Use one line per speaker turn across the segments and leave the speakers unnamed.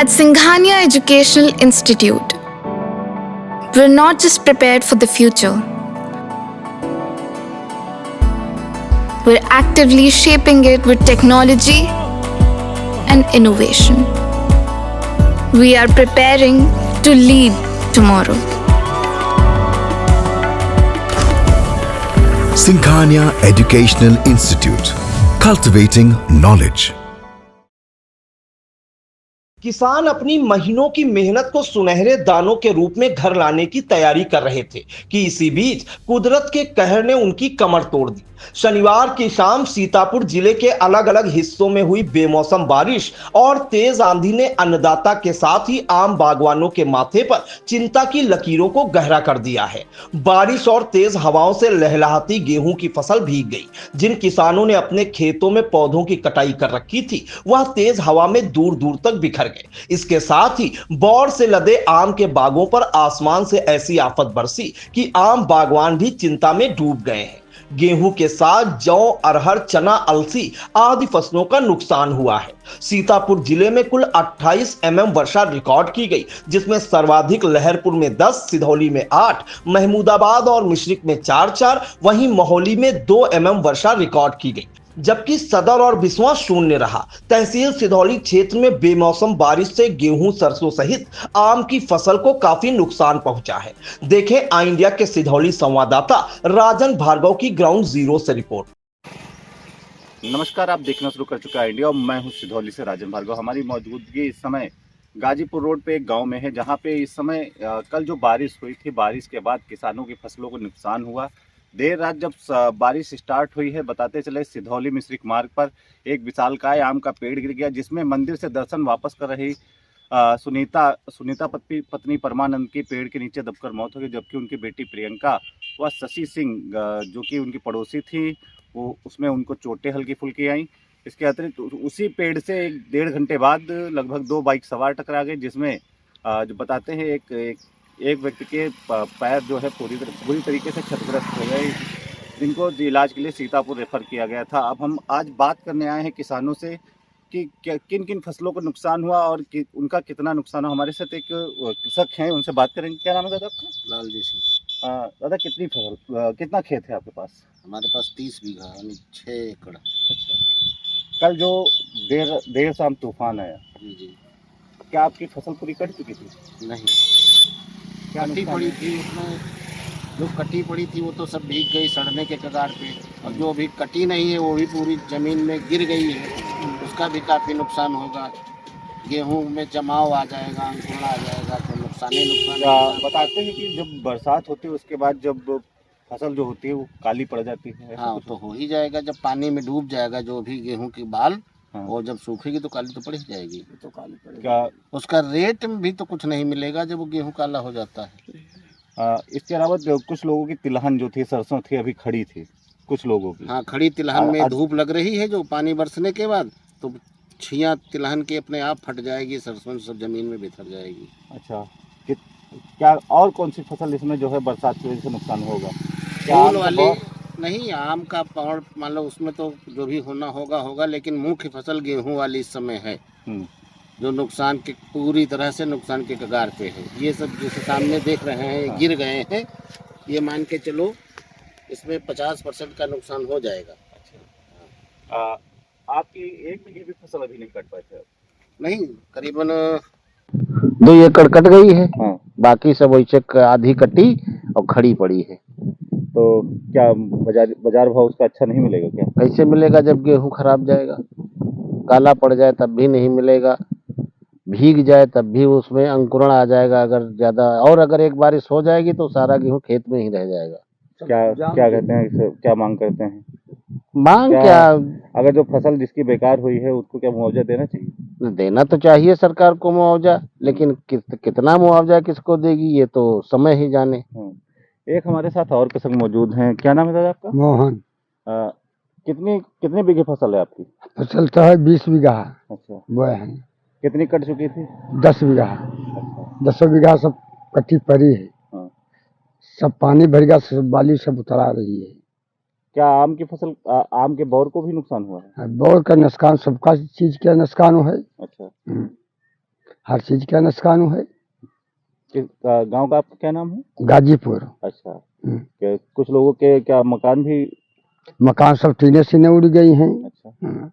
At Singhania Educational Institute, we're not just prepared for the future, we're actively shaping it with technology and innovation. We are preparing to lead tomorrow.
Singhania Educational Institute, cultivating knowledge.
किसान अपनी महीनों की मेहनत को सुनहरे दानों के रूप में घर लाने की तैयारी कर रहे थे कि इसी बीच कुदरत के कहर ने उनकी कमर तोड़ दी। शनिवार की शाम सीतापुर जिले के अलग अलग हिस्सों में हुई बेमौसम बारिश और तेज आंधी ने अन्नदाता के साथ ही आम बागवानों के माथे पर चिंता की लकीरों को गहरा कर दिया है। बारिश और तेज हवाओं से लहलहाती गेहूं की फसल भीग गई। जिन किसानों ने अपने खेतों में पौधों की कटाई कर रखी थी, वह तेज हवा में दूर दूर तक बिखर गए। इसके साथ ही बौर से लदे आम के बागों पर आसमान से ऐसी आफत बरसी कि आम बागवान भी चिंता में डूब गए हैं। गेहूं के साथ जौ, अरहर, चना, अलसी आदि फसलों का नुकसान हुआ है। सीतापुर जिले में कुल 28 mm वर्षा रिकॉर्ड की गई, जिसमें सर्वाधिक लहरपुर में 10, सिधौली में 8, महमूदाबाद और मिश्रिक में 4-4, वहीं महोली में 2 mm वर्षा रिकॉर्ड की गई, जबकि सदर और बिस्वा शून्य रहा। तहसील सिधौली क्षेत्र में बेमौसम बारिश से गेहूं, सरसों सहित आम की फसल को काफी नुकसान पहुंचा है। देखें आई इंडिया के सिधौली संवाददाता राजन भार्गव की ग्राउंड जीरो से रिपोर्ट।
नमस्कार, आप देखना शुरू कर चुका है इंडिया और मैं हूं सिधौली से राजन भार्गव। हमारी मौजूदगी इस समय गाजीपुर रोड पे एक गांव में है, जहां पे इस समय कल जो बारिश हुई थी, बारिश के बाद किसानों की फसलों को नुकसान हुआ। देर रात जब बारिश स्टार्ट हुई है, बताते चले सिधौली मिश्रिक मार्ग पर एक विशालकाय आम का पेड़ गिर गया, जिसमें मंदिर से दर्शन वापस कर रही सुनीता पत्नी परमानंद की पेड़ के नीचे दबकर मौत हो गई, जबकि उनकी बेटी प्रियंका व शशि सिंह जो कि उनकी पड़ोसी थी, वो उसमें उनको चोटें हल्की फुल्की आई। इसके अतिरिक्त उसी पेड़ से 1.5 घंटे बाद लगभग 2 बाइक सवार टकरा गए, जिसमें जो बताते हैं एक व्यक्ति के पैर जो है बुरी तरीके से क्षतिग्रस्त हो गए, जिनको इलाज के लिए सीतापुर रेफर किया गया था। अब हम आज बात करने आए हैं किसानों से कि किन किन फसलों को नुकसान हुआ और उनका कितना नुकसान हुआ। हमारे साथ एक कृषक हैं, उनसे बात करेंगे। क्या नाम है दादा आपका?
लालजी सिंह।
दादा, कितना खेत है आपके पास?
हमारे पास 30 बीघा यानी 6 एकड़।
अच्छा, कल जो देर शाम तूफान आया,
जी,
क्या आपकी फसल पूरी कट चुकी थी?
नहीं,
क्या
कटी पड़ी थी। उसमें जो कटी पड़ी थी वो तो सब भीग गई सड़ने के कगार पे, और जो अभी कटी नहीं है वो भी पूरी जमीन में गिर गई है, उसका भी काफ़ी नुकसान होगा। गेहूं में जमाव आ जाएगा, अंकुरण आ जाएगा, तो नुकसान ही नुकसान।
बताते हैं कि जब बरसात होती है उसके बाद जब फसल जो होती है वो काली पड़ जाती है।
हाँ, तो हो ही जाएगा। जब पानी में डूब जाएगा जो भी गेहूं की बाल,
हाँ,
और जब सूखेगी तो काली तो पड़ ही जाएगी।
तो काली पड़ेगी। क्या
उसका रेट भी तो कुछ नहीं मिलेगा जब वो गेहूं काला हो जाता है।
इसके अलावा कुछ लोगों की तिलहन जो थी, सरसों थी, अभी खड़ी थी कुछ लोगों की।
हाँ, खड़ी तिलहन में धूप लग रही है, जो पानी बरसने के बाद तो छियाँ तिलहन की अपने आप फट जाएगी, सरसों सब जमीन में बिखर जाएगी।
अच्छा, क्या और कौन सी फसल इसमें जो है बरसात की वजह से नुकसान होगा?
फूल वाली नहीं, आम का पेड़ मान लो, उसमें तो जो भी होना होगा, लेकिन मुख्य फसल गेहूं वाली इस समय है, जो नुकसान के पूरी तरह से नुकसान के कगार पे है। ये सब जैसे सामने देख रहे हैं, हाँ, गिर गए हैं। ये मान के चलो इसमें 50% का नुकसान हो जाएगा।
अच्छा, आपकी 1 बीघे भी फसल अभी नहीं कट पाए थे?
नहीं, करीबन 2 एकड़ कट गई है।
हाँ।
बाकी सब वैसे आधी कटी और खड़ी पड़ी है।
तो क्या बाजार भाव उसका अच्छा नहीं मिलेगा क्या?
कैसे मिलेगा जब गेहूं खराब जाएगा? काला पड़ जाए तब भी नहीं मिलेगा, भीग जाए तब भी उसमें अंकुरण आ जाएगा अगर ज्यादा, और अगर एक बारिश हो जाएगी तो सारा गेहूं खेत में ही रह जाएगा।
क्या कहते हैं, क्या मांग करते हैं?
मांग क्या,
अगर जो फसल जिसकी बेकार हुई है उसको क्या मुआवजा देना चाहिए?
देना तो चाहिए सरकार को मुआवजा, लेकिन कितना मुआवजा किसको देगी ये तो समय ही जाने।
एक हमारे साथ और कृषक मौजूद हैं। क्या नाम है दादा आपका?
मोहन।
कितने बीघे फसल है आपकी?
फसल तो है 20 बीघा।
अच्छा,
वो है।
कितनी कट चुकी थी?
10 बीघा।
अच्छा।
10 बीघा सब कटी पड़ी है।
हाँ।
सब पानी भर गया, सब बाली सब उतरा रही है।
क्या आम की फसल, आम के बौर को भी नुकसान हुआ है?
बौर का नुकसान, सबका चीज का नुकसान है।
अच्छा,
हर चीज का नुकसान हुआ है।
गांव का आपका क्या नाम है?
गाजीपुर।
अच्छा।
हम्म।
कुछ लोगों के क्या मकान भी?
मकान सब टीने सीने उड़ गई हैं।
अच्छा।
हाँ।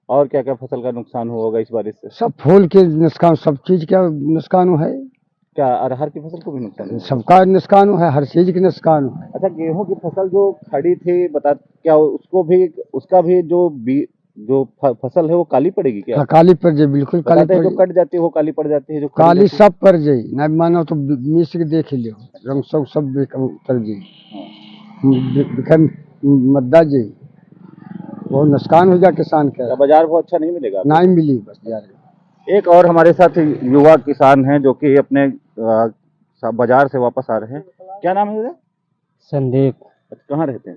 और क्या क्या फसल का नुकसान हुआ होगा इस बारिश से?
सब फूल के नुकसान, सब चीज का नुकसान है।
क्या अरहर की फसल को भी नुकसान हुआ?
सबका नुकसान है, हर चीज के नुकसान है।
अच्छा, गेहूं की फसल जो खड़ी थी क्या उसको भी, उसका भी जो फसल है वो काली पड़ेगी क्या?
हाँ, काली पड़ जाए, बिल्कुल काली
बताते हैं
पड़
जो
जाए।
कट जाती है वो काली पड़ जाती है, जो खड़ी
काली
रहती है?
सब पड़ जाए, न मानो तो मिस के देख लियो, रंग सब उतर जाए, बिखर मद्दा जाए, वो नुकसान हो जाए किसान का।
क्या बाजार वो अच्छा नहीं मिलेगा?
नहीं मिली बस यार।
एक और हमारे साथ युवा किसान हैं जो कि अपने बाजार से वापस आ रहे हैं। क्या नाम है इधर?
संदीप।
अच्छा, कहाँ रहते हैं?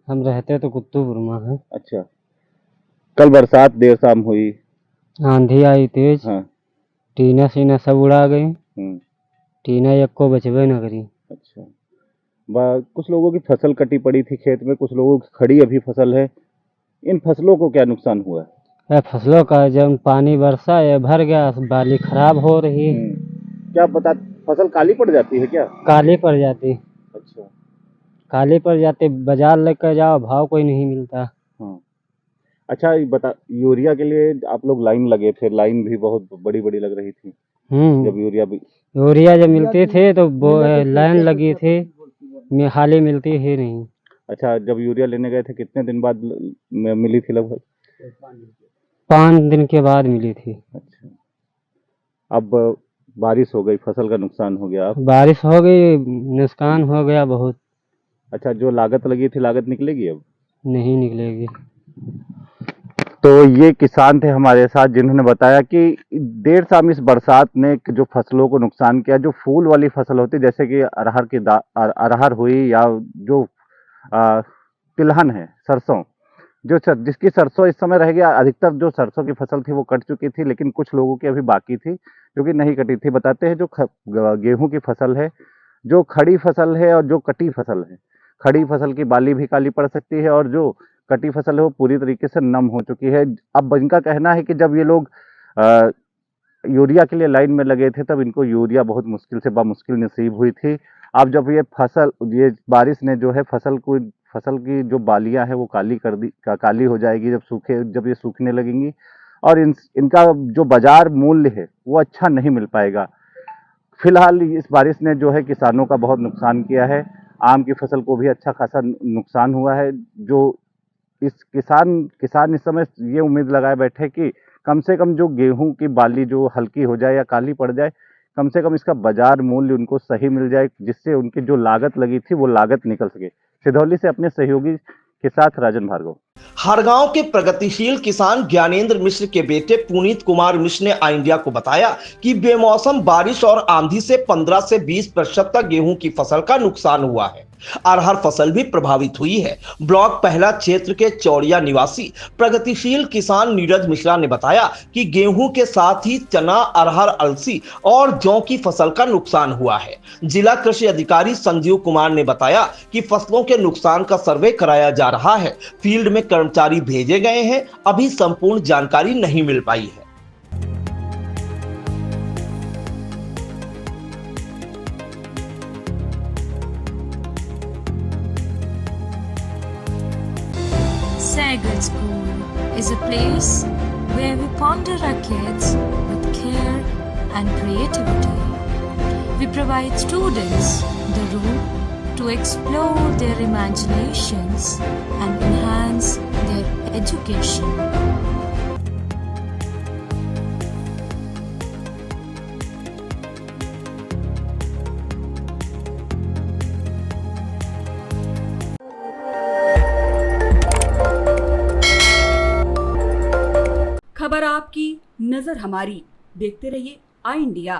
हम रहते तो कुत्तूपुर में हैं।
अच्छा। कल बरसात देर शाम हुई।
आंधी आई तेज।
हाँ।
टीना सीना सब उड़ा गई।
हम्म।
टीना एक को बचबे न करी।
अच्छा। कुछ लोगों की फसल कटी पड़ी थी खेत में, कुछ लोगों की खड़ी अभी फसल है। इन फसलों को क्या नुकसान हुआ है?
यह फसलों का जब पानी बरसा ये भर गया, बाली खराब हो रही।
क्या बता, फसल काली पड़ जाती है क्या?
काली पड़ जाती।
अच्छा।
काली पड़ जाती, बाजार लेकर जाओ भाव कोई नहीं मिलता।
हाँ। अच्छा, ये बता, यूरिया के लिए आप लोग लाइन लगे थे, लाइन भी बहुत बड़ी बड़ी लग रही थी जब
यूरिया जब मिलते थे तो लाइन लगी थी, हाल ही मिलती ही नहीं।
अच्छा, जब यूरिया लेने गए थे कितने दिन बाद मिली थी? लगभग
5 दिन के बाद मिली थी।
अच्छा। अब बारिश हो गई, फसल का नुकसान हो गया। अब
बारिश हो गई, नुकसान हो गया बहुत।
अच्छा, जो लागत लगी थी लागत निकलेगी? अब
नहीं निकलेगी।
तो ये किसान थे हमारे साथ जिन्होंने बताया कि देर शाम इस बरसात ने जो फसलों को नुकसान किया, जो फूल वाली फसल होती जैसे कि अरहर हुई, या जो तिलहन है, सरसों, जिसकी सरसों इस समय रह गया, अधिकतर जो सरसों की फसल थी वो कट चुकी थी, लेकिन कुछ लोगों की अभी बाकी थी जो कि नहीं कटी थी। बताते हैं जो गेहूं की फसल है, जो खड़ी फसल है और जो कटी फसल है, खड़ी फसल की बाली भी काली पड़ सकती है और जो कटी फसल है वो पूरी तरीके से नम हो चुकी है। अब इनका कहना है कि जब ये लोग यूरिया के लिए लाइन में लगे थे तब इनको यूरिया बहुत मुश्किल से मुश्किल नसीब हुई थी। अब जब ये बारिश ने जो है फसल की जो बालियां हैं वो काली हो जाएगी, जब ये सूखने लगेंगी, और इनका जो बाजार मूल्य है वो अच्छा नहीं मिल पाएगा। फिलहाल इस बारिश ने जो है किसानों का बहुत नुकसान किया है। आम की फसल को भी अच्छा खासा नुकसान हुआ है। जो इस किसान इस समय ये उम्मीद लगाए बैठे कि कम से कम जो गेहूं की बाली जो हल्की हो जाए या काली पड़ जाए, कम से कम इसका बाजार मूल्य उनको सही मिल जाए, जिससे उनकी जो लागत लगी थी वो लागत निकल सके। सिधौली से अपने सहयोगी के साथ राजन भार्गव।
हरगांव के प्रगतिशील किसान ज्ञानेंद्र मिश्र के बेटे पुनीत कुमार मिश्र ने आई इंडिया को बताया कि बेमौसम बारिश और आंधी से 15 से 20% तक गेहूं की फसल का नुकसान हुआ है। अरहर फसल भी प्रभावित हुई है। ब्लॉक पहला क्षेत्र के चौड़िया निवासी प्रगतिशील किसान नीरज मिश्रा ने बताया कि गेहूं के साथ ही चना, अरहर, अलसी और जौ की फसल का नुकसान हुआ है। जिला कृषि अधिकारी संजीव कुमार ने बताया कि फसलों के नुकसान का सर्वे कराया जा रहा है। फील्ड में कर्मचारी भेजे गए हैं, अभी संपूर्ण जानकारी नहीं मिल पाई है।
Sagar School is a place where we ponder our kids with care and creativity. We provide students the room to explore their imaginations and enhance their education.
खबर आपकी, नजर हमारी। देखते रहिए आई इंडिया।